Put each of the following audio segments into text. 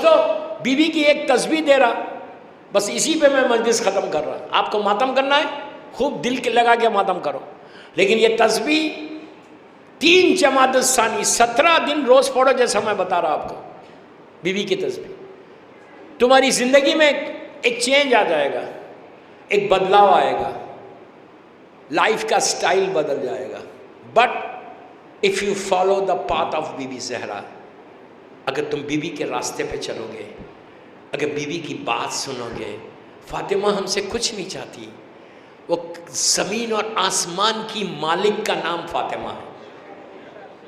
दोस्तों बीवी की एक तस्बीह दे रहा, बस इसी पे मैं मजलिस ख़त्म कर रहा। आपको मातम करना है, खूब दिल के लगा के मातम करो, लेकिन ये तस्बीह 3 जमात सानी 17 दिन रोज़ पढ़ो, जैसा मैं बता रहा आपको। बीवी की तस्बीह, तुम्हारी ज़िंदगी में एक चेंज आ जाएगा, एक बदलाव आएगा, लाइफ का स्टाइल बदल जाएगा। But if you follow the path of बीबी ज़हरा, अगर तुम बीबी के रास्ते पे चलोगे, अगर बीबी की बात सुनोगे, फातिमा हमसे कुछ नहीं चाहती, वो ज़मीन और आसमान की मालिक का नाम फातिमा है,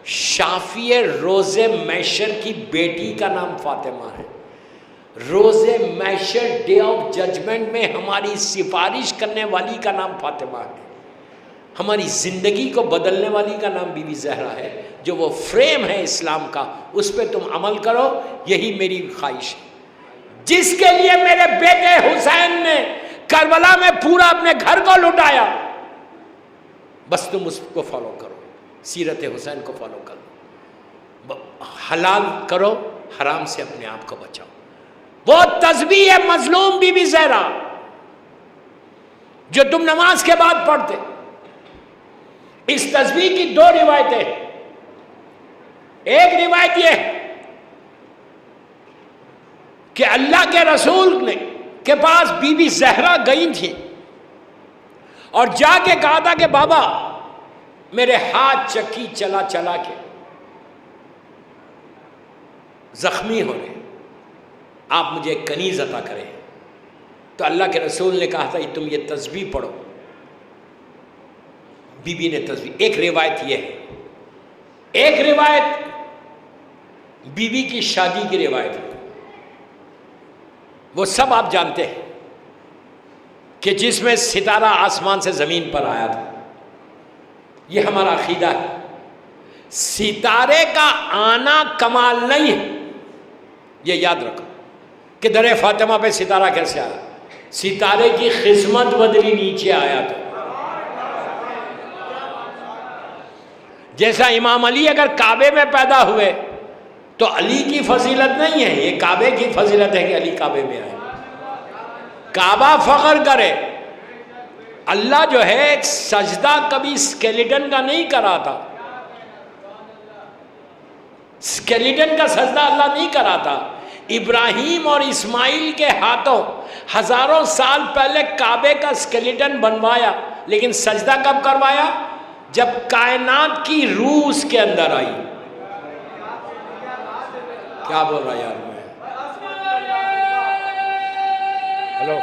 शाफिए रोज़े मैशर की बेटी का नाम फातिमा है, रोज़े मैशर डे ऑफ जजमेंट में हमारी सिफारिश करने वाली का नाम फातिमा है, हमारी ज़िंदगी को बदलने वाली का नाम बीबी ज़हरा है। जो वो फ्रेम है इस्लाम का, उस पर तुम अमल करो, यही मेरी ख्वाहिश है। जिसके लिए मेरे बेटे हुसैन ने करबला में पूरा अपने घर को लुटाया, बस तुम उसको फॉलो करो, सीरत हुसैन को फॉलो करो, हलाल करो, हराम से अपने आप को बचाओ। वो तस्बीह है मजलूम बीबी ज़हरा जो तुम नमाज के बाद पढ़ते। इस तस्बीह की 2 रिवायतें। एक रिवायत यह है कि अल्लाह के रसूल ने के पास बीबी ज़हरा गई थी और जाके कहा था कि बाबा मेरे हाथ चक्की चला चला के जख्मी हो रहे, आप मुझे कनीज अता करें। तो अल्लाह के रसूल ने कहा था तुम ये तस्बीह पढ़ो। बीबी ने तस्बीह, एक रिवायत यह है। एक रिवायत बीबी की शादी की रिवायत है, वो सब आप जानते हैं कि जिसमें सितारा आसमान से ज़मीन पर आया था। ये हमारा अकीदा है। सितारे का आना कमाल नहीं है, ये याद रखो कि दरे फातिमा पे सितारा कैसे आया। सितारे की किस्मत बदली, नीचे आया था। जैसा इमाम अली अगर काबे में पैदा हुए तो अली की फजीलत नहीं है, ये काबे की फजीलत है कि अली काबे में आए। काबा फख्र करे। अल्लाह जो है सजदा कभी स्केलेटन का नहीं करा था, स्केलेटन का सजदा अल्लाह नहीं करा था। इब्राहीम और इस्माइल के हाथों हजारों साल पहले काबे का स्केलेटन बनवाया, लेकिन सजदा कब करवाया? जब कायनात की रूह उसके अंदर आई। क्या बोल रहा यार मैं? हेलो,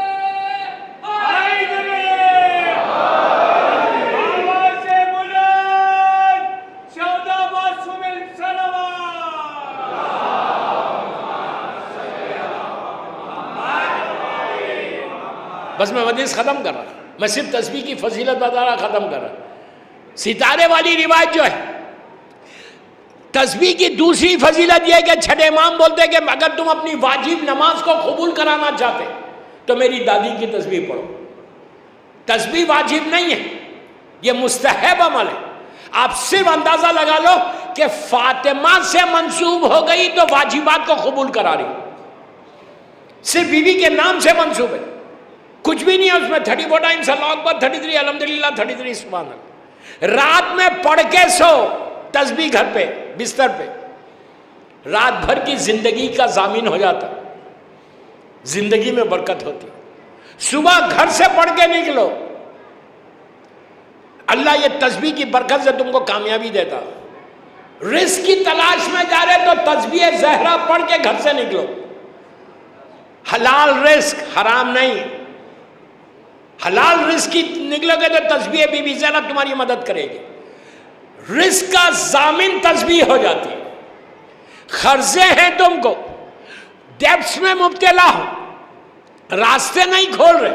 बस मैं मजलिस ख़त्म कर रहा, मैं सिर्फ तस्बीह की फजीलत बता रहा, ख़त्म कर रहा। सितारे वाली रिवायत जो है, तस्बीह की दूसरी फजीलत यह है कि छठे इमाम बोलते हैं कि अगर तुम अपनी वाजिब नमाज को कबूल कराना चाहते तो मेरी दादी की तस्बीह पढ़ो। तस्बीह वाजिब नहीं है, यह मुस्तहब अमल है। आप सिर्फ अंदाजा लगा लो कि फातिमा से मंसूब हो गई तो वाजिबात को कबूल करा रही, सिर्फ बीवी के नाम से मंसूब है, कुछ भी नहीं है उसमें। 34 टाइम्स अल्लाहु अकबर, 33 अल्हम्दुलिल्लाह, 33 सुभान अल्लाह। रात में पढ़ के सो तस्बीह घर पे बिस्तर पे, रात भर की जिंदगी का जामिन हो जाता, जिंदगी में बरकत होती। सुबह घर से पढ़ के निकलो, अल्लाह ये तस्बीह की बरकत से तुमको कामयाबी देता। रिस्क की तलाश में जा रहे तो तस्बीह ज़हरा पढ़ के घर से निकलो। हलाल रिस्क, हराम नहीं। हलाल रिस्क की निकलोगे तो तस्बीह बीबी ज़हरा तुम्हारी मदद करेगी। रिस्क का जामिन तस्बीह हो जाती है। खर्चे हैं तुमको, डेब्ट्स में मुब्तला हो, रास्ते नहीं खोल रहे,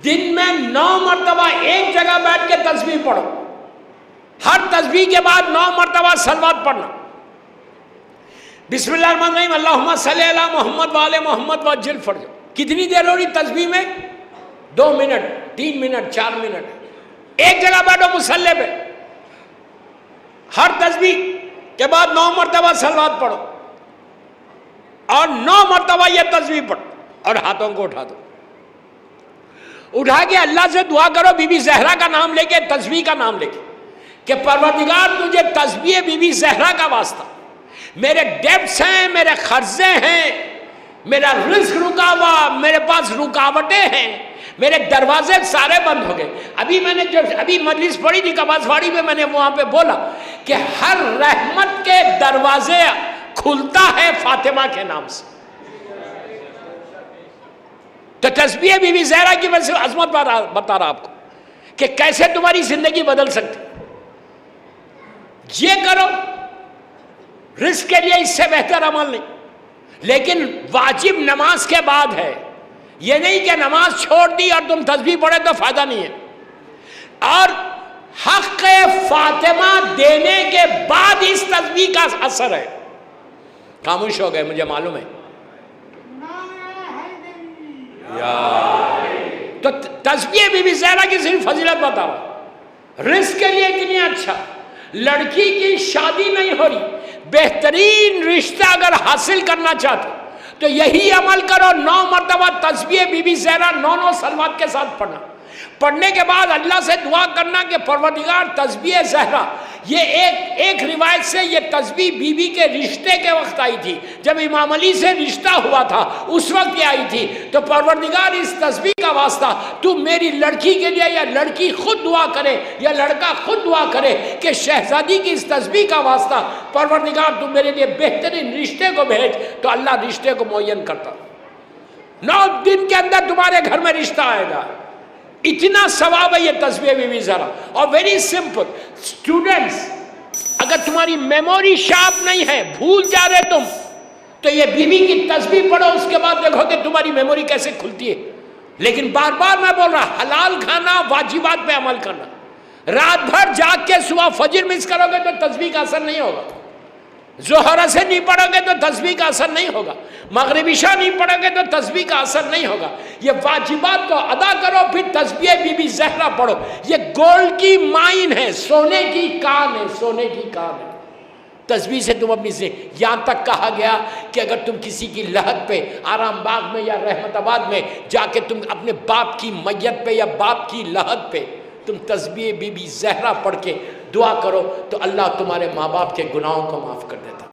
दिन में 9 मरतबा एक जगह बैठ के तस्बीह पढ़ो। हर तस्बीह के बाद 9 मरतबा सलवात पढ़ना। बिस्मिल्लाहिर्रहमानिर्रहीम, अल्लाहुम्मा सल्ली अला मोहम्मद वाले मोहम्मद वज्जिल फर्ज। कितनी देर हो रही तस्बीह में? 2 मिनट, 3 मिनट, 4 मिनट। एक जगह बैठो मुसल्ले पे, हर तस्बीह के बाद 9 मरतबा सलवात पढ़ो। और 9 मरतबा ये तस्बीह पढ़ और हाथों को उठा दो। उठा के अल्लाह से दुआ करो बीबी ज़हरा का नाम लेके, तस्बीह का नाम लेके, कि परवरदिगार तुझे तस्बीह बीबी ज़हरा का वास्ता, मेरे डेब्ट्स हैं, मेरे खर्चे हैं, मेरा रिस्क रुका हुआ, मेरे पास रुकावटें हैं, मेरे दरवाजे सारे बंद हो गए। अभी मैंने जो अभी मजलिस पढ़ी थी कबासवाड़ी में, मैंने वहां पे बोला कि हर रहमत के दरवाजे खुलता है फातिमा के नाम से। तो तस्बीह बीबी ज़हरा की वजह से अजमत बता रहा आपको कि कैसे तुम्हारी जिंदगी बदल सकती। ये करो, रिस्क के लिए इससे बेहतर अमल नहीं, लेकिन वाजिब नमाज के बाद है। ये नहीं कि नमाज छोड़ दी और तुम तस्बीह पढ़े तो फायदा नहीं है। और हक़ फातिमा देने के बाद इस तस्बीह का असर है। खामोश हो गए, मुझे मालूम है। तो तस्बीह बीबी ज़हरा की सिर्फ फजीलत बताओ। रिस्क के लिए कितनी अच्छा, लड़की की शादी नहीं हो रही, बेहतरीन रिश्ता अगर हासिल करना चाहते तो यही अमल करो। 9 मरतबा तस्बीह बीबी ज़हरा 9 सलवात के साथ पढ़ना। पढ़ने के बाद अल्लाह से दुआ करना कि परवरदिगार तस्बीह ज़हरा, ये एक रिवायत से ये तस्बीह बीबी के रिश्ते के वक्त आई थी, जब इमाम अली से रिश्ता हुआ था उस वक्त ये आई थी। तो परवरदिगार इस तस्बीह का वास्ता तू मेरी लड़की के लिए, या लड़की खुद दुआ करे या लड़का खुद दुआ करे कि शहजादी की इस तस्बीह का वास्ता परवरदिगार तू मेरे लिए बेहतरीन रिश्ते को भेज, तो अल्लाह रिश्ते को मुअय्यन करता। 9 दिन के अंदर तुम्हारे घर में रिश्ता आएगा। इतना सवाब है ये तस्बीह बीबी ज़हरा। और वेरी सिंपल, स्टूडेंट्स, अगर तुम्हारी मेमोरी शार्प नहीं है, भूल जा रहे तुम, तो ये बीबी की तस्बीह पढ़ो, उसके बाद देखो कि तुम्हारी मेमोरी कैसे खुलती है। लेकिन बार बार मैं बोल रहा, हलाल खाना, वाजिबात पे अमल करना। रात भर जाग के सुबह फजर मिस करोगे तो तस्बीह का असर नहीं होगा। ज़ोहर से नहीं पढ़ोगे तो तस्बीह का असर नहीं होगा। मगरिब इशा नहीं पढ़ोगे तो तस्बीह का असर नहीं होगा। ये वाजिबात को अदा करो, फिर तस्बीह बीबी ज़हरा पढ़ो। ये गोल्ड की माइन है, सोने की कान है, सोने की कान है। तस्बीह से तुम अपनी से, यहाँ तक कहा गया कि अगर तुम किसी की लहद पे, आराम बाग में या रहमताबाद में जाके तुम अपने बाप की मैयत पे या बाप की लहद पे तुम तस्बीह बीबी ज़हरा पढ़ के दुआ करो तो अल्लाह तुम्हारे माँ बाप के गुनाहों को माफ़ कर देता है।